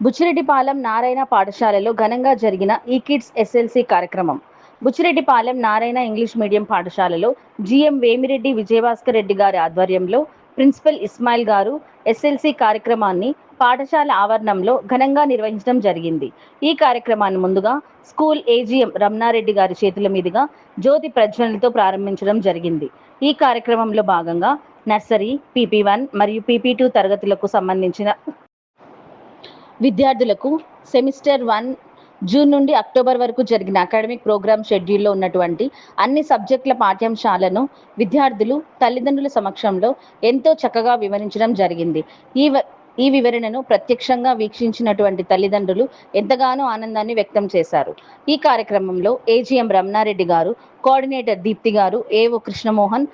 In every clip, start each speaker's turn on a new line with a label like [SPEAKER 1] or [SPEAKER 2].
[SPEAKER 1] బుచ్చిరెడ్డిపాలెం నారాయణ పాఠశాలలో ఘనంగా జరిగిన ఈ కిడ్స్ ఎస్ఎల్సి కార్యక్రమం. బుచ్చిరెడ్డిపాలెం నారాయణ ఇంగ్లీష్ మీడియం పాఠశాలలో జిఎం వేమిరెడ్డి విజయభాస్కర్ రెడ్డి గారి ఆధ్వర్యంలో ప్రిన్సిపల్ ఇస్మాయిల్ గారు ఎస్ఎల్సి కార్యక్రమాన్ని పాఠశాల ఆవరణంలో ఘనంగా నిర్వహించడం జరిగింది. ఈ కార్యక్రమాన్ని ముందుగా స్కూల్ ఏజీఎం రమణారెడ్డి గారి చేతుల మీదుగా జ్యోతి ప్రజ్వలనతో ప్రారంభించడం జరిగింది. ఈ కార్యక్రమంలో భాగంగా నర్సరీ, PP1 మరియు PP2 తరగతులకు సంబంధించిన విద్యార్థులకు సెమిస్టర్ 1 జూన్ నుండి అక్టోబర్ వరకు జరిగిన అకాడమిక్ ప్రోగ్రామ్ షెడ్యూల్లో ఉన్నటువంటి అన్ని సబ్జెక్టుల పాఠ్యాంశాలను విద్యార్థులు తల్లిదండ్రుల సమక్షంలో ఎంతో చక్కగా వివరించడం జరిగింది. ఈ వివరణను ప్రత్యక్షంగా వీక్షించినటువంటి తల్లిదండ్రులు ఎంతగానో ఆనందాన్ని వ్యక్తం చేశారు. ఈ కార్యక్రమంలో ఏజీఎం రమణారెడ్డి గారు, కోఆర్డినేటర్ దీప్తి గారు, AO Krishnamohan,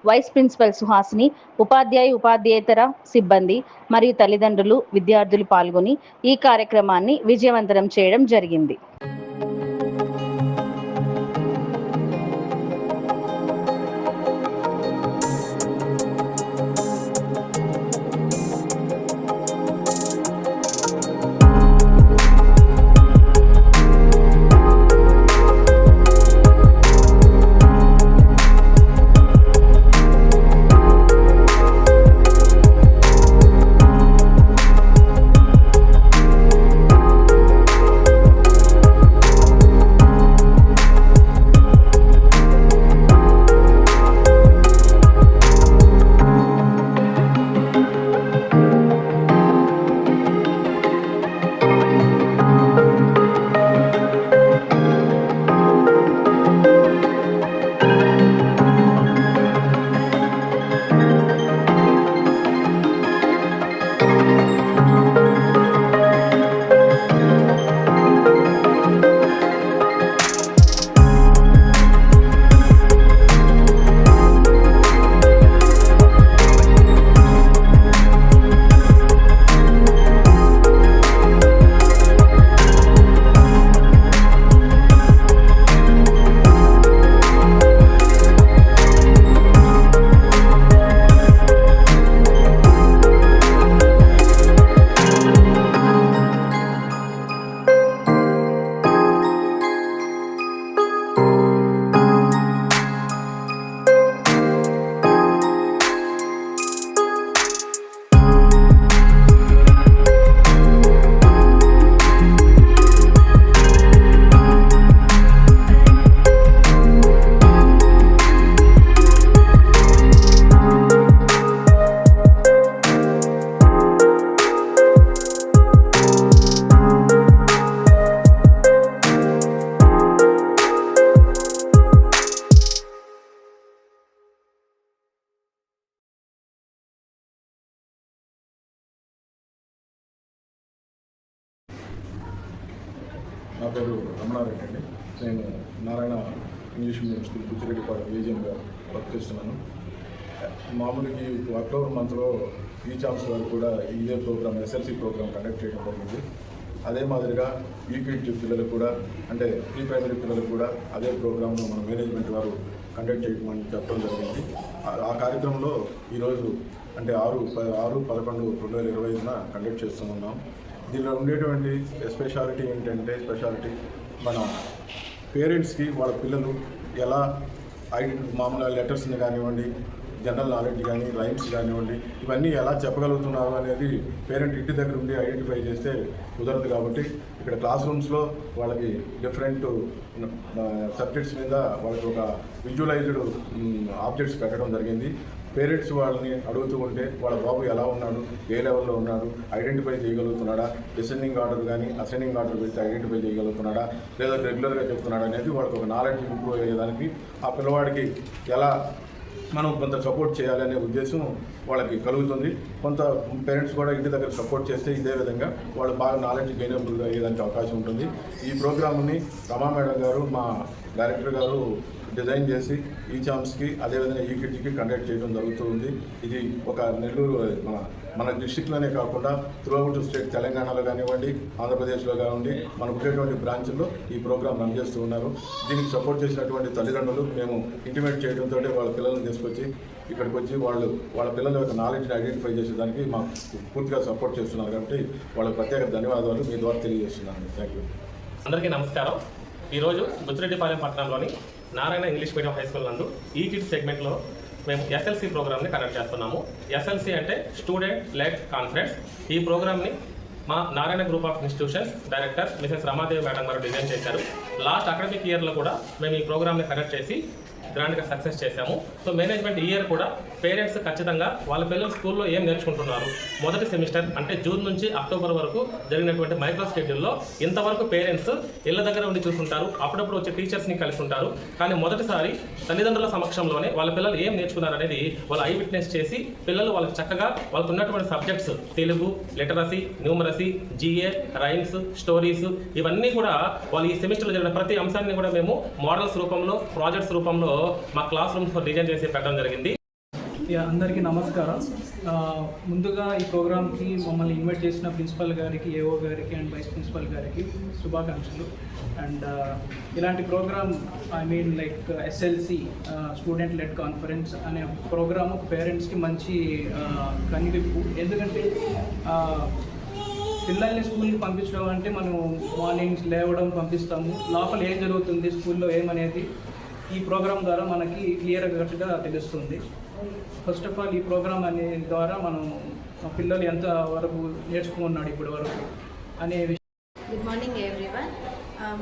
[SPEAKER 1] vice principal Suhasini, ఉపాధ్యాయేతర సిబ్బంది మరియు తల్లిదండ్రులు, విద్యార్థులు పాల్గొని ఈ కార్యక్రమాన్ని విజయవంతం చేయడం జరిగింది.
[SPEAKER 2] నా పేరు రమణారెడ్డి అండి. నేను Narayana English medium school Buchireddypalem ఏజెంట్గా వర్క్ చేస్తున్నాను. మామూలుగా ఈ అక్టోబర్ మంత్లో ఈ ఛాన్స్ గారు కూడా ఇదే ప్రోగ్రామ్ ఎస్ఎల్సి ప్రోగ్రామ్ కండక్ట్ చేయడం జరిగింది. అదే మాదిరిగా యూపీటీ పిల్లలకు కూడా, అంటే ప్రీ ప్రైమరీ పిల్లలకు కూడా అదే ప్రోగ్రామ్ను మన మేనేజ్మెంట్ వారు కండక్ట్ చేయమని చెప్పడం జరిగింది. ఆ కార్యక్రమంలో ఈరోజు అంటే 6/11/2025 కండక్ట్ చేస్తున్నాం. దీనిలో ఉండేటువంటి స్పెషాలిటీ ఏంటంటే మన పేరెంట్స్కి వాళ్ళ పిల్లలు ఎలా మామూలుగా లెటర్స్ని కానివ్వండి, జనరల్ నాలెడ్జ్ కానీ, రైమ్స్ కానివ్వండి, ఇవన్నీ ఎలా చెప్పగలుగుతున్నారు అనేది పేరెంట్ ఇంటి దగ్గర ఉండి ఐడెంటిఫై చేస్తే కుదరదు. కాబట్టి ఇక్కడ క్లాస్ రూమ్స్లో వాళ్ళకి డిఫరెంట్ సబ్జెక్ట్స్ మీద వాళ్ళకి ఒక విజువలైజ్డ్ ఆబ్జెక్ట్స్ పెట్టడం జరిగింది. పేరెంట్స్ వాళ్ళని అడుగుతూ ఉంటే వాళ్ళ బాబు ఎలా ఉన్నాడు, ఏ లెవెల్లో ఉన్నాడు, ఐడెంటిఫై చేయగలుగుతున్నాడా, డిసెండింగ్ ఆర్డర్ కానీ అసెండింగ్ ఆర్డర్ పెడితే ఐడెంటిఫై చేయగలుగుతున్నాడా, లేదా రెగ్యులర్గా చెప్తున్నాడా అనేది వాళ్ళకి ఒక నాలెడ్జ్ ఇంప్రూవ్ అయ్యేదానికి ఆ పిల్లవాడికి ఎలా మనం కొంత సపోర్ట్ చేయాలనే ఉద్దేశం వాళ్ళకి కలుగుతుంది. కొంత పేరెంట్స్ కూడా ఇంటి దగ్గర సపోర్ట్ చేస్తే ఇదే విధంగా వాళ్ళు బాగా నాలెడ్జ్ గెయినబుల్గా అయ్యేదానికి అవకాశం ఉంటుంది. ఈ ప్రోగ్రామ్ని రమా మేడం గారు, మా డైరెక్టర్ గారు డిజైన్ చేసి ఈ ఛాన్స్కి అదేవిధంగా ఈ కిట్కి కండక్ట్ చేయడం జరుగుతుంది. ఇది ఒక నెల్లూరు మన డిస్టిక్లోనే కాకుండా త్రూఅవుట్ స్టేట్ తెలంగాణలో కానివ్వండి, ఆంధ్రప్రదేశ్లో కానివ్వండి, మనకు ఉండేటువంటి బ్రాంచ్ల్లో ఈ ప్రోగ్రాం రన్ చేస్తూ ఉన్నారు. దీనికి సపోర్ట్ చేసినటువంటి తల్లిదండ్రులు మేము ఇంటిమేట్ చేయడంతో వాళ్ళ పిల్లల్ని తీసుకొచ్చి ఇక్కడికి వచ్చి వాళ్ళ పిల్లల యొక్క నాలెడ్జ్ని ఐడెంటిఫై చేసేదానికి మాకు పూర్తిగా సపోర్ట్ చేస్తున్నారు. కాబట్టి వాళ్ళకి ప్రత్యేక ధన్యవాదాలు మీ ద్వారా తెలియజేస్తున్నాను. Thank you.
[SPEAKER 3] అందరికీ నమస్కారం. ఈరోజు బుచ్చిరెడ్డిపాలెం పట్టణంలోని Narayana English medium high school నందు ఈ కిడ్స్ సెగ్మెంట్లో మేము ఎస్ఎల్సి ప్రోగ్రామ్ని కండక్ట్ చేస్తున్నాము. ఎస్ఎల్సి అంటే స్టూడెంట్ లెడ్ కాన్ఫరెన్స్. ఈ ప్రోగ్రామ్ని మా Narayana group of institutions director Mrs Ramadevi madam గారు డిజైన్ చేశారు. లాస్ట్ అకాడమిక్ ఇయర్లో కూడా మేము ఈ ప్రోగ్రామ్ని కండక్ట్ చేసి గ్రాండ్గా సక్సెస్ చేశాము. సో మేనేజ్మెంట్ ఇయర్ కూడా పేరెంట్స్ ఖచ్చితంగా వాళ్ళ పిల్లలు స్కూల్లో ఏం నేర్చుకుంటున్నారు, మొదటి సెమిస్టర్ అంటే జూన్ నుంచి అక్టోబర్ వరకు జరిగినటువంటి మైక్రో షెడ్యూల్లో ఇంతవరకు పేరెంట్స్ ఇళ్ళ దగ్గర ఉండి చూస్తుంటారు, అప్పుడప్పుడు వచ్చే టీచర్స్ని కలిసి ఉంటారు. కానీ మొదటిసారి తల్లిదండ్రుల సమక్షంలోనే వాళ్ళ పిల్లలు ఏం నేర్చుకున్నారు అనేది వాళ్ళు ఐ విట్నెస్ చేసి పిల్లలు వాళ్ళకి చక్కగా వాళ్ళకు ఉన్నటువంటి subjects Telugu, literacy, numeracy, GA, rhymes, stories ఇవన్నీ కూడా వాళ్ళు ఈ సెమిస్టర్లో జరిగిన ప్రతి అంశాన్ని కూడా మేము మోడల్స్ రూపంలో, ప్రాజెక్ట్స్ రూపంలో మా క్లాస్ రూమ్స్లో డిజైన్ చేసి పెట్టడం జరిగింది.
[SPEAKER 4] అందరికీ నమస్కారం. ముందుగా ఈ ప్రోగ్రామ్కి మమ్మల్ని ఇన్వైట్ చేసిన ప్రిన్సిపల్ గారికి, ఏఓ గారికి అండ్ వైస్ ప్రిన్సిపల్ గారికి శుభాకాంక్షలు. అండ్ ఇలాంటి program like SLC student led conference అనే ప్రోగ్రామ్ పేరెంట్స్కి మంచి కనివిప్పు. ఎందుకంటే పిల్లల్ని స్కూల్కి పంపించడం అంటే మనం మార్నింగ్స్ లేవడం పంపిస్తాము, లోపల ఏం జరుగుతుంది స్కూల్లో ఏమనేది ఈ ప్రోగ్రాం ద్వారా మనకి క్లియర్గా తెలుస్తుంది. ఫస్ట్ ఆఫ్ ఆల్ ఈ ప్రోగ్రామ్ అనే ద్వారా మనం మా పిల్లలు ఎంత వరకు నేర్చుకున్నాడు ఇప్పటి వరకు అనే విషయం.
[SPEAKER 5] Good morning everyone.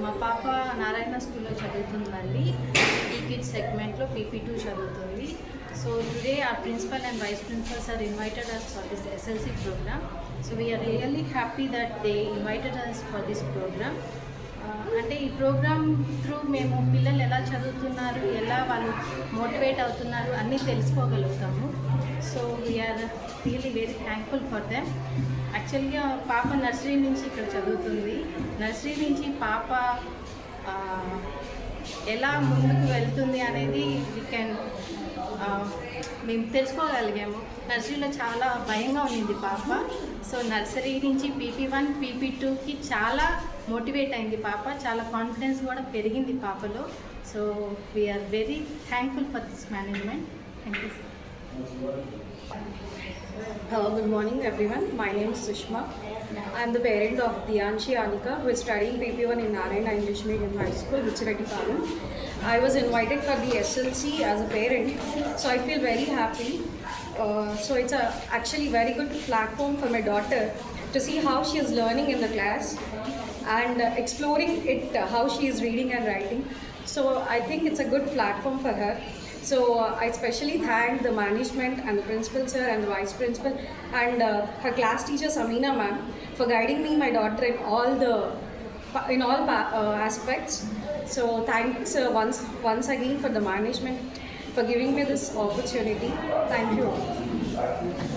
[SPEAKER 5] మా పాప నారాయణ స్కూల్లో చదువుతుందండి. ఈ కిడ్స్ సెగ్మెంట్లో PP2 చదువుతుంది. So today our principal and vice principals are invited us for this SLC program. So we are really happy that they invited us for this program. అంటే ఈ programme through మేము పిల్లలు ఎలా చదువుతున్నారు, ఎలా వాళ్ళు మోటివేట్ అవుతున్నారు అన్నీ తెలుసుకోగలుగుతాము. So we are really very thankful for them. యాక్చువల్గా పాప నర్సరీ నుంచి ఇక్కడ చదువుతుంది. నర్సరీ నుంచి పాప ఎలా ముందుకు వెళ్తుంది అనేది మేము తెలుసుకోగలిగాము. నర్సరీలో చాలా భయంగా ఉండింది పాప. సో నర్సరీ నుంచి PP1, PP2కి చాలా మోటివేట్ అయింది పాప. చాలా కాన్ఫిడెన్స్ కూడా పెరిగింది పాపలో. So we are very thankful for this management. Thank you.
[SPEAKER 6] Hello, good morning everyone. My name is Sushma. I am the parent of Dianshi Anika, who is studying PP1 in Narayana English Medium High School, Butchireddipalam. I was invited for the SLC as a parent, so I feel very happy. So it's actually very good platform for my daughter to see how she is learning in the class and exploring it, how she is reading and writing. So I think it's a good platform for her. So I especially thank the management and the principal sir and the vice principal and her class teacher Samina ma'am for guiding me, my daughter, in all aspects. So thanks once again for the management for giving me this opportunity. Thank you all.